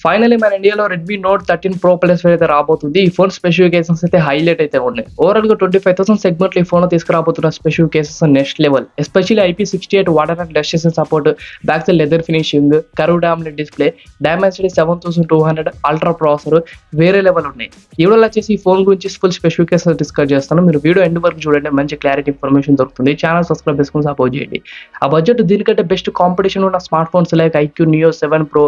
Finally మన ఇండియాలో Redmi note 13 pro plus అయితే రాబోతుంది. ఈ ఫోన్ స్పెసిఫికేషన్స్ అయితే హైలైట్ అయితే ఉన్నాయి. ఓవరాల్ గా 25,000 సెగ్మెంట్ ఈ ఫోన్ తీసుకురాబోతున్న specifications next level. Especially IP68 water and dust support, back side leather finishing, curved AMOLED display, Dimensity 7200 ultra processor వేరే లెవెల్ ఉన్నాయి. ఈ వీడియోలో వచ్చేసి ఈ ఫోన్ గురించి ఫుల్ స్పెసిఫికేషన్స్ డిస్కస్ చేస్తాను. మీరు వీడియో ఎండ్ వరకు చూడండి, మంచి క్లారిటీ ఇన్ఫర్మేషన్ దొరుకుతుంది. ఛానల్ సబ్స్క్రైబ్ చేసుకుని సపోర్ట్ చేయండి. ఆ బడ్జెట్ దీనికంటే బెస్ట్ కాంపిటీషన్ ఉన్న smart phones like IQ Neo 7 Pro,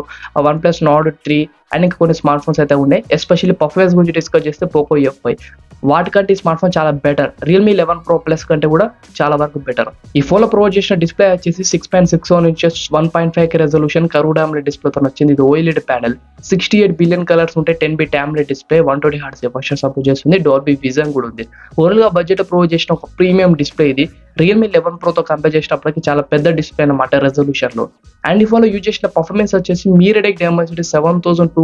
OnePlus Nord 3 and ఇంకా కొన్ని స్మార్ట్ ఫోన్స్ అయితే ఉన్నాయి. ఎస్పెషల్లీ పర్ఫార్మెన్స్ గురించి డిస్కస్ చేస్తే పోకో F5 వాటికంటే ఈ స్మార్ట్ ఫోన్ చాలా బెటర్. రియల్మీ 11 Pro Plus కంటే కూడా చాలా వరకు బెటర్. ఈ ఫోన్ లో ప్రొవైడ్ చేసిన డిస్ప్లే వచ్చేసి 6.61 inches 1.5K resolution curved AMOLED డిస్ప్లేతో వచ్చింది. ఇది OLED ప్యానెల్, 68 బిలియన్ కలర్స్ ఉంటే 10-bit AMOLED display, 120 Hz refresh support చేస్తుంది. డాల్బీ విజన్ కూడా ఉంది. ఓవరాల్ గా బడ్జెట్ ప్రొవైడ్ చేసిన ఒక ప్రీమియం డిస్ప్లే ఇది. రియల్మీ 11 Pro తో కంపేర్ చేసినప్పటికీ చాలా పెద్ద డిస్ప్లే అన్నమాట రెజల్యూషన్ లో. అండ్ ఈ ఫోన్ లో యూజ్ చేసిన పర్ఫార్మెన్స్ వచ్చేసి మీరెడెక్ డైమెన్సిటీ 7200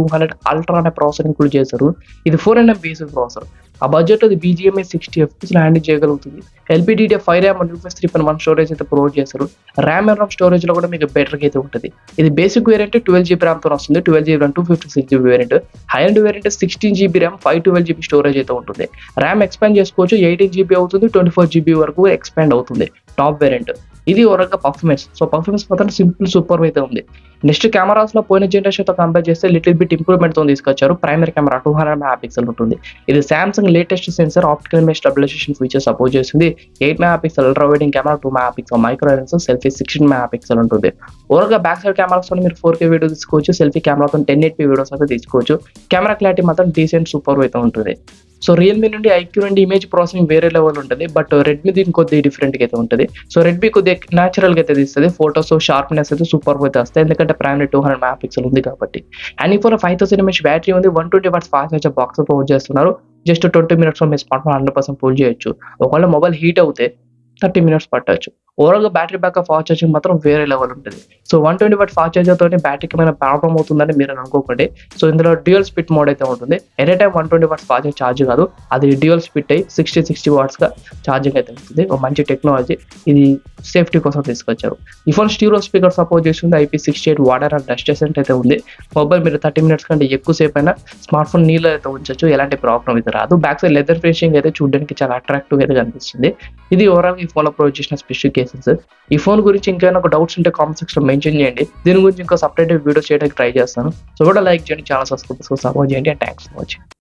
అల్ట్రా అనే ప్రాసెసర్ ఇంక్లూడ్ చేశారు. ఇది 4nm బేసిక్ ప్రాసెసర్. ఆ బడ్జెట్ అది BGMI 60 FPS హ్యాండిల్ చేయగలుగుతుంది. LPDDR5 RAM and UFS 3.1 storage అయితే ప్రొవైడ్ చేశారు. ర్యామ్ అండ్ ROM స్టోరేజ్ లో కూడా మీకు బెటర్ గా అయితే ఉంటుంది. ఇది బేసిక్ వేరియంట్ 12GB RAM తో వస్తుంది. 12GB RAM 256GB variant. High and variant 16GB RAM 512GB storage అయితే ఉంటుంది. ర్యామ్ ఎక్స్పాండ్ చేసుకోవచ్చు, 18GB అవుతుంది, 24GB వరకు ఎక్స్పాండ్ అవుతుంది టాప్ వేరియంట్. ఇది ఓవరాల్గా పర్ఫార్మెన్స్. సో పర్ఫార్మెన్స్ మాత్రం సింపుల్ సూపర్ అయితే ఉంది. నెక్స్ట్ కెమెరాస్ లో పోయిన జనరేషన్ తో కంపేర్ చేస్తే లిటిల్ బిట్ ఇంప్రూవ్మెంట్ తో తీసుకొచ్చారు. ప్రైమరీ కెమెరా 200 మెగాపిక్సెల్ ఉంటుంది. ఇది Samsung latest sensor optical image stabilization feature support చేస్తుంది. 8 megapixel ultra wide angle camera, 2 megapixel micro lens, selfie 16 megapixel ఉంటుంది. ఓవరాల్ గా బ్యాక్ సైడ్ కెమెరాస్ తో మీరు 4K వీడియో తీసుకోవచ్చు. సెల్ఫీ కెమెరాతో 1080p వీడియోస్ అయితే తీసుకోవచ్చు. కెమెరా క్లారిటీ మాత్రం డీసెంట్ సూపర్ అయితే ఉంటుంది. సో రియల్మీ నుండి IQ నుండి ఇమేజ్ ప్రాసెసింగ్ వేరే లెవెల్ ఉంటుంది. బట్ రెడ్మీ దీనికి కొద్దిగా డిఫరెంట్ గా అయితే ఉంటుంది. సో రెడ్మీ కొద్దిగా న్యాచురల్ గా అయితే తీస్తుంది. ఫోటోస్ షార్ప్నెస్ అయితే సూపర్ అయితే వస్తాయి, ఎందుకంటే ప్రైమరీ 200 మెగాపిక్సెల్ ఉంది కాబట్టి. అండ్ ఈ ఫోన్ 5000 mAh బ్యాటరీ ఉంది. 120 watts fast charger box provide చేస్తున్నారు. జస్ట్ 20 minutes లో మీ స్మార్ట్ ఫోన్ 100% ఫుల్ చేయొచ్చు. ఒకవేళ మొబైల్ హీట్ అవుతే 30 minutes పట్టొచ్చు. ఓవరాల్ గా బ్యాటరీ బ్యాకప్ ఫాస్ట్ ఛార్జింగ్ మాత్రం వేరే లెవెల్ ఉంటుంది. సో 120 watt ఫాస్ట్ ఛార్జర్ తోటి బ్యాటరీకి ఏమైనా ప్రాబ్లం అవుతుందని మీరు అనుకోకండి. సో ఇందులో డ్యూయల్ స్పిట్ మోడ్ అయితే ఉంటుంది. Any time 120 watts fast charge కాదు, అది డ్యూయల్ స్పిట్ అయ్యి 60 watts గా ఛార్జింగ్ అయితే ఉంటుంది. ఒక మంచి టెక్నాలజీ ఇది, సేఫ్టీ కోసం తీసుకొచ్చారు. ఈ ఫోన్ స్టీరియో స్పీకర్ సపోర్ట్ చేస్తుంది. IP68 water and dust resistant అయితే ఉంది. మొబైల్ మీరు 30 minutes కంటే ఎక్కువ సేపు అయినా స్మార్ట్ ఫోన్ నీళ్ళు అయితే ఉంచొచ్చు, ఎలాంటి ప్రాబ్లం అయితే రాదు. బ్యాక్ సైడ్ లెదర్ ఫినిషింగ్ అయితే చూడడానికి చాలా అట్రాక్టివ్ అయితే కనిపిస్తుంది. ఇది ఓవరాల్ ఈ ఫోన్ లో ప్రొవైడ్ చేసిన స్పెసిఫికేషన్స్. ఈ ఫోన్ గురించి ఇంకేమైనా ఒక డౌట్స్ ఉంటే కామెంట్ సెక్షన్ లో మెన్షన్ చేయండి. దీని గురించి ఇంకా సపరేట్ వీడియో చేయడానికి ట్రై చేస్తాను. సో కూడా లైక్ చేయండి, ఛానల్ సబ్స్క్రైబ్ చేసుకొని సపోర్ట్ చేయండి. And thanks for watching.